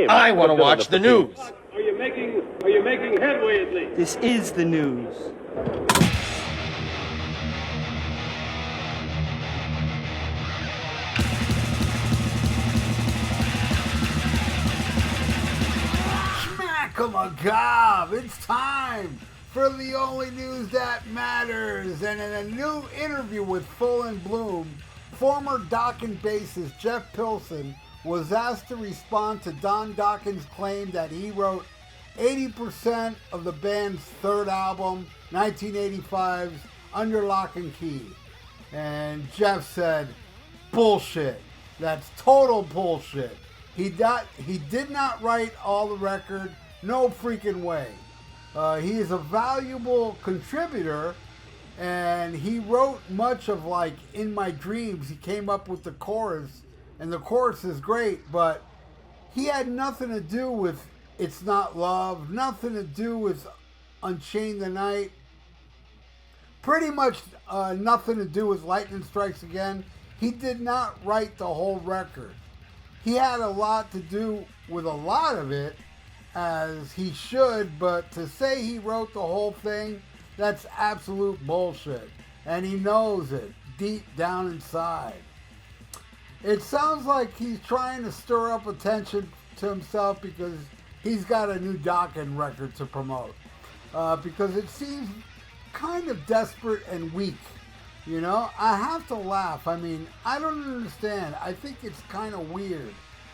him. I want to watch the news. Are you making headway at least? This is the news. Schmack-a-macabre, it's time for the only news that matters. And in a new interview with Full and Bloom, former Dokken bassist Jeff Pilson was asked to respond to Don Dokken's claim that he wrote 80% of the band's third album, 1985's Under Lock and Key. And Jeff said, bullshit. That's total bullshit. He did not write all the record. No freaking way. He is a valuable contributor, and he wrote much of, like, In My Dreams. He came up with the chorus, and the chorus is great, but he had nothing to do with It's Not Love, nothing to do with Unchain the Night, pretty much nothing to do with Lightning Strikes Again. He did not write the whole record. He had a lot to do with a lot of it, as he should, but to say he wrote the whole thing, that's absolute bullshit. And he knows it deep down inside. It sounds like he's trying to stir up attention to himself because he's got a new Dokken record to promote. Because it seems kind of desperate and weak. You know, I have to laugh. I mean, I don't understand. I think it's kind of weird.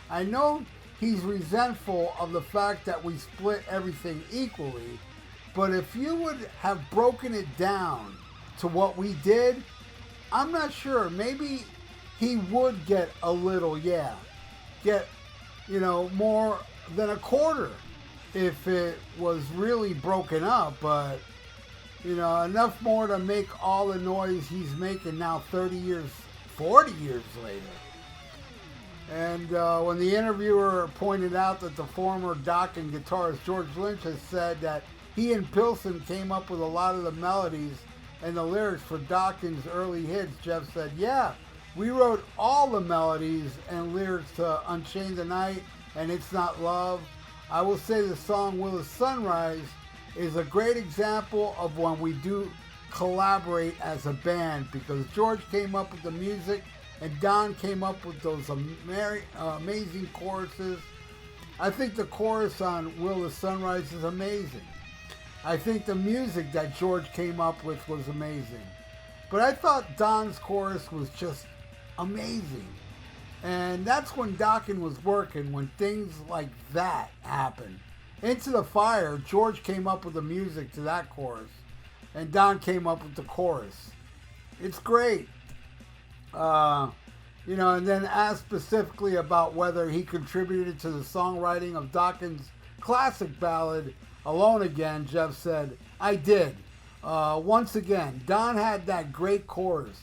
I know he's resentful of the fact that we split everything equally, but if you would have broken it down to what we did, I'm not sure. Maybe he would get a little, more than a quarter if it was really broken up, but enough more to make all the noise he's making now 40 years later. And when the interviewer pointed out that the former Dokken guitarist George Lynch has said that he and Pilson came up with a lot of the melodies and the lyrics for Dokken's early hits, Jeff said, yeah, we wrote all the melodies and lyrics to Unchain the Night and It's Not Love. I will say the song Will the Sunrise is a great example of when we do collaborate as a band, because George came up with the music and Don came up with those amazing choruses. I think the chorus on Will the Sunrise is amazing. I think the music that George came up with was amazing. But I thought Don's chorus was just amazing. And that's when Dokken was working, when things like that happened. Into the Fire, George came up with the music to that chorus, and Don came up with the chorus. It's great. And then asked specifically about whether he contributed to the songwriting of Dokken's classic ballad, Alone Again, Jeff said, I did. Once again, Don had that great chorus.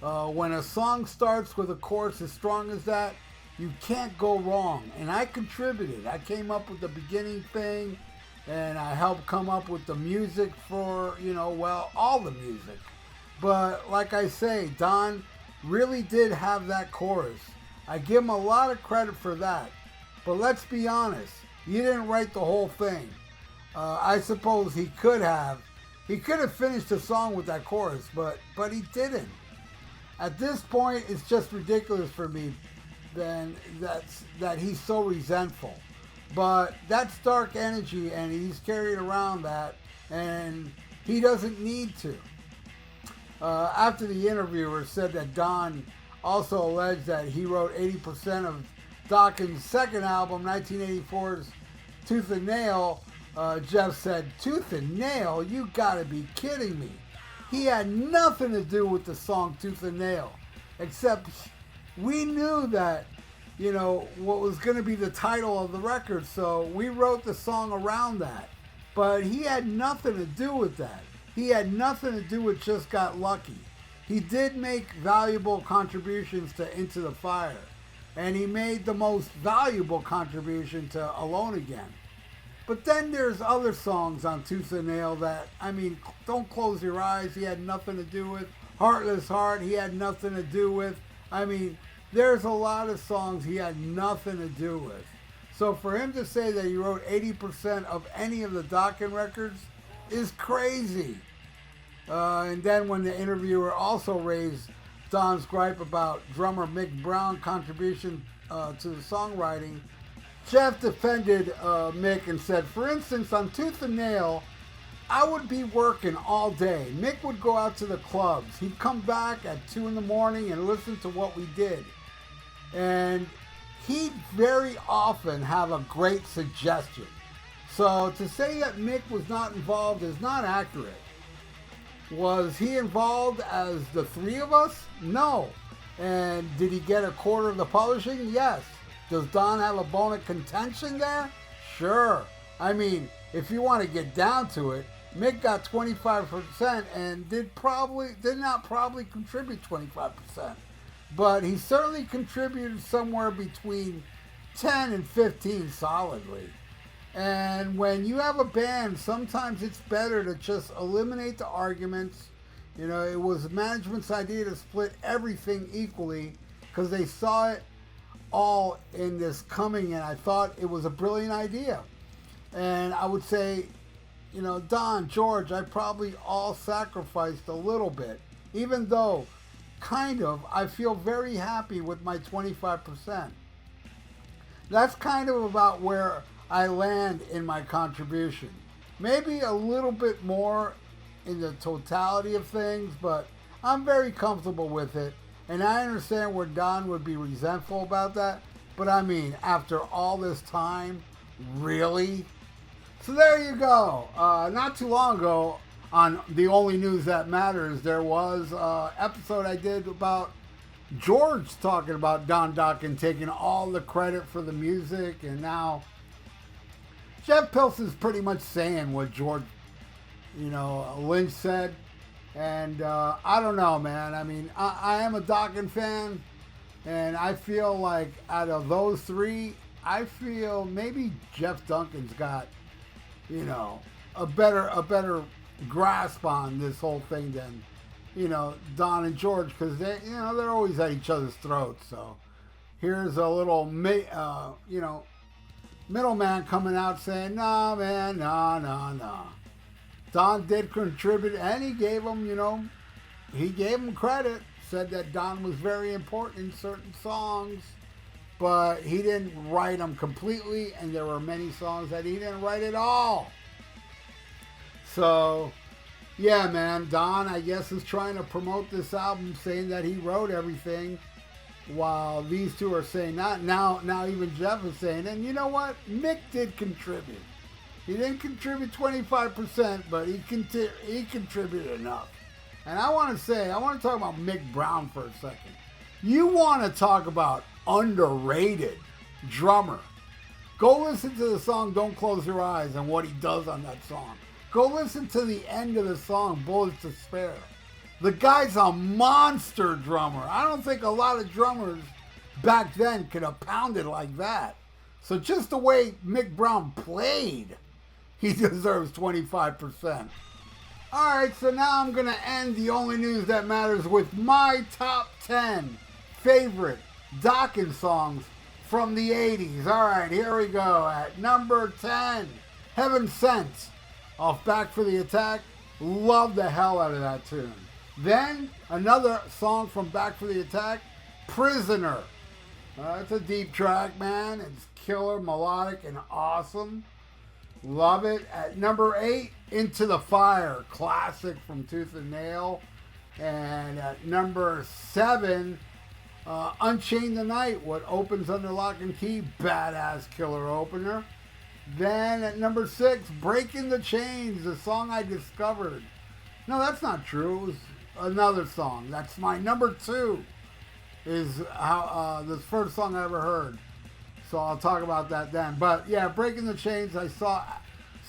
When a song starts with a chorus as strong as that, you can't go wrong. And I contributed. I came up with the beginning thing, and I helped come up with the music for, all the music. But like I say, Don really did have that chorus. I give him a lot of credit for that. But let's be honest, you didn't write the whole thing. I suppose he could have. He could have finished the song with that chorus, but he didn't. At this point, it's just ridiculous for me that he's so resentful. But that's dark energy, and he's carried around that, and he doesn't need to. After the interviewer said that Don also alleged that he wrote 80% of Dokken's second album, 1984's Tooth and Nail, Jeff said, Tooth and Nail? You gotta be kidding me. He had nothing to do with the song Tooth and Nail, except we knew that, what was going to be the title of the record, so we wrote the song around that. But he had nothing to do with that. He had nothing to do with Just Got Lucky. He did make valuable contributions to Into the Fire, and he made the most valuable contribution to Alone Again. But then there's other songs on Tooth and Nail that, Don't Close Your Eyes, he had nothing to do with. Heartless Heart, he had nothing to do with. There's a lot of songs he had nothing to do with. So for him to say that he wrote 80% of any of the Dokken records is crazy. And then when the interviewer also raised Don's gripe about drummer Mick Brown's contribution to the songwriting, Jeff defended Mick and said, for instance, on Tooth and Nail, I would be working all day. Mick would go out to the clubs. He'd come back at 2 in the morning and listen to what we did. And he'd very often have a great suggestion. So to say that Mick was not involved is not accurate. Was he involved as the three of us? No. And did he get a quarter of the publishing? Yes. Does Don have a bone of contention there? Sure. I mean, if you want to get down to it, Mick got 25% and did not probably contribute 25%. But he certainly contributed somewhere between 10 and 15 solidly. And when you have a band, sometimes it's better to just eliminate the arguments. You know, it was management's idea to split everything equally because they saw it all in this coming, and I thought it was a brilliant idea. And I would say, you know, Don, George, I probably all sacrificed a little bit, even though I feel very happy with my 25%. That's kind of about where I land in my contribution. Maybe a little bit more in the totality of things, but I'm very comfortable with it. And I understand where Don would be resentful about that. But I mean, after all this time, really? So there you go. Not too long ago, on The Only News That Matters, there was an episode I did about George talking about Don Dokken taking all the credit for the music, and now Jeff Pilson's pretty much saying what George, Lynch said. And I don't know, man. I mean, I am a Dokken fan, and I feel like out of those three, I feel maybe Jeff Duncan's got, a better grasp on this whole thing than, Don and George, because they're always at each other's throats. So here's a little, middleman coming out saying, "No, man, no. Don did contribute, and he gave him credit. Said that Don was very important in certain songs, but he didn't write them completely, and there were many songs that he didn't write at all." So, yeah, man, Don, I guess, is trying to promote this album, saying that he wrote everything, while these two are saying not. Now even Jeff is saying, and you know what? Mick did contribute. He didn't contribute 25%, but he contributed enough. And I want to talk about Mick Brown for a second. You want to talk about underrated drummer. Go listen to the song Don't Close Your Eyes and what he does on that song. Go listen to the end of the song, Bullets to Spare. The guy's a monster drummer. I don't think a lot of drummers back then could have pounded like that. So just the way Mick Brown played, he deserves 25%. All right, so now I'm going to end The Only News That Matters with my top 10 favorite Dokken songs from the 80s. All right, here we go. At number 10, Heaven Sent off Back for the Attack. Love the hell out of that tune. Then another song from Back for the Attack, Prisoner. It's a deep track, man. It's killer, melodic, and awesome. Love it. At number 8, Into the Fire, classic from Tooth and Nail. And at number 7, Unchain the Night, what opens under lock and key, badass killer opener. Then at number 6, Breaking the Chains, the song I discovered. No, that's not true. It was another song. That's my number 2. Is how the first song I ever heard. So I'll talk about that then. But yeah, Breaking the Chains I saw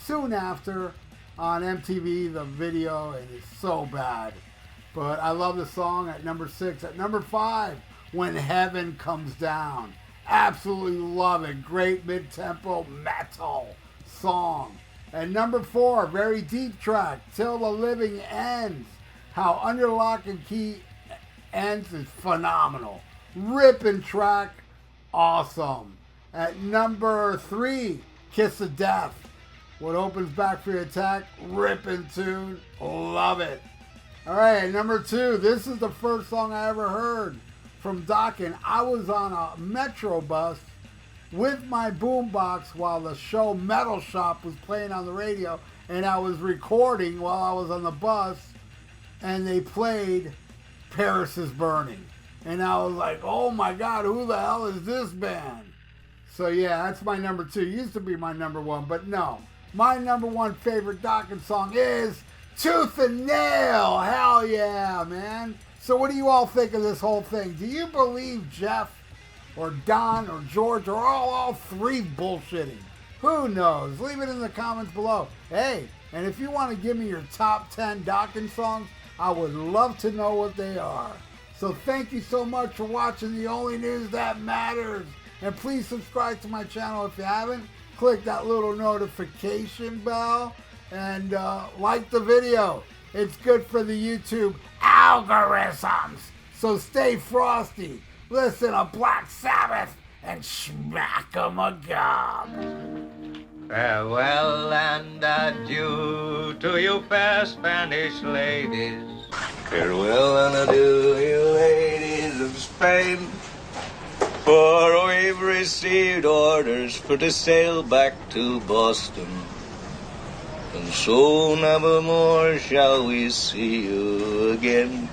soon after on MTV, the video, and it's so bad. But I love the song. At number 6. At number 5, When Heaven Comes Down. Absolutely love it. Great mid-tempo metal song. At number 4, very deep track, Till the Living Ends. How Under Lock and Key ends is phenomenal. Ripping track, awesome. At number 3, Kiss of Death. What opens Back for Your Attack, ripping tune, love it. All right, at number 2, this is the first song I ever heard from Dokken. I was on a Metro bus with my boombox while the show Metal Shop was playing on the radio, and I was recording while I was on the bus, and they played Paris is Burning. And I was like, oh my God, who the hell is this band? So yeah, that's my number 2. Used to be my number 1, but no. My number 1 favorite Dokken song is Tooth and Nail. Hell yeah, man. So what do you all think of this whole thing? Do you believe Jeff or Don or George or all three bullshitting? Who knows? Leave it in the comments below. Hey, and if you want to give me your top 10 Dokken songs, I would love to know what they are. So thank you so much for watching The Only News That Matters. And please subscribe to my channel if you haven't. Click that little notification bell and like the video. It's good for the YouTube algorithms. So stay frosty. Listen to Black Sabbath and smack 'em a gum. Farewell and adieu to you fair Spanish ladies. Farewell and adieu, you ladies of Spain. For we've received orders for to sail back to Boston, and so never more shall we see you again.